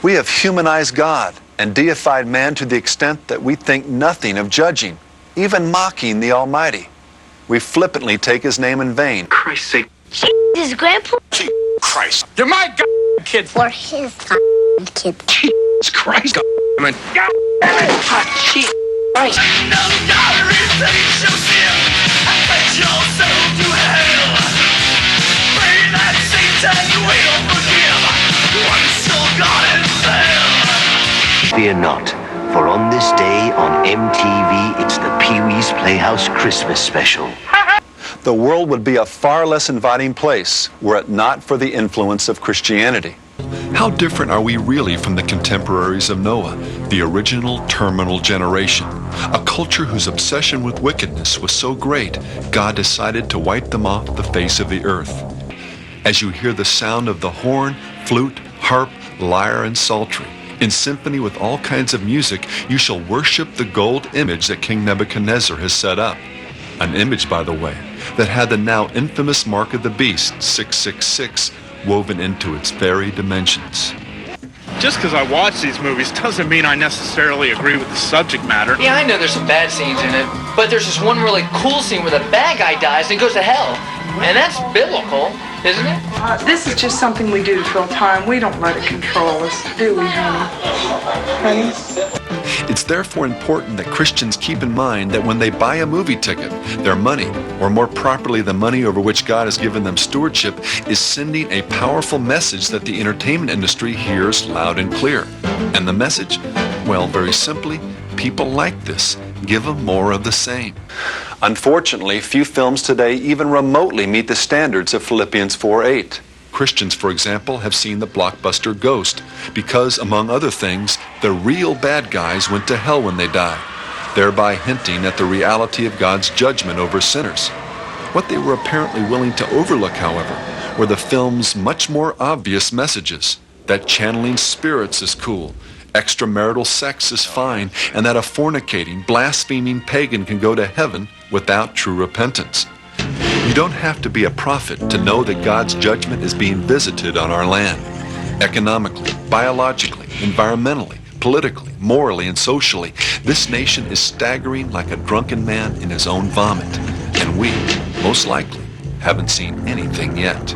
We have humanized God and deified man to the extent that we think nothing of judging, even mocking the Almighty. We flippantly take his name in vain. Christ's sake. His grandpa? Christ. You're my kid. For his kid. Jesus Christ. I mean, Jesus Christ. No dollar is your sin. I bet your soul to hell. Pray that Satan you will forgive. Once you're gone and fell. Fear not, for on this day on MTV, it's the Pee-wee's Playhouse Christmas special. The world would be a far less inviting place were it not for the influence of Christianity. How different are we really from the contemporaries of Noah, the original terminal generation, a culture whose obsession with wickedness was so great, God decided to wipe them off the face of the earth. As you hear the sound of the horn, flute, harp, lyre, and psaltery, in symphony with all kinds of music, you shall worship the gold image that King Nebuchadnezzar has set up. An image, by the way, that had the now infamous mark of the beast, 666, woven into its very dimensions. Just because I watch these movies doesn't mean I necessarily agree with the subject matter. Yeah, I know there's some bad scenes in it, but there's this one really cool scene where the bad guy dies and goes to hell. And that's biblical, isn't it? This is just something we do to fill time. We don't let it control us, do we, honey? It's therefore important that Christians keep in mind that when they buy a movie ticket, their money, or more properly the money over which God has given them stewardship, is sending a powerful message that the entertainment industry hears loud and clear. And the message? Well, very simply, people like this. Give them more of the same. Unfortunately, few films today even remotely meet the standards of Philippians 4:8. Christians, for example, have seen the blockbuster Ghost because, among other things, the real bad guys went to hell when they died, thereby hinting at the reality of God's judgment over sinners. What they were apparently willing to overlook, however, were the film's much more obvious messages, that channeling spirits is cool, extramarital sex is fine, and that a fornicating, blaspheming pagan can go to heaven without true repentance. You don't have to be a prophet to know that God's judgment is being visited on our land. Economically, biologically, environmentally, politically, morally, and socially, this nation is staggering like a drunken man in his own vomit. And we, most likely, haven't seen anything yet.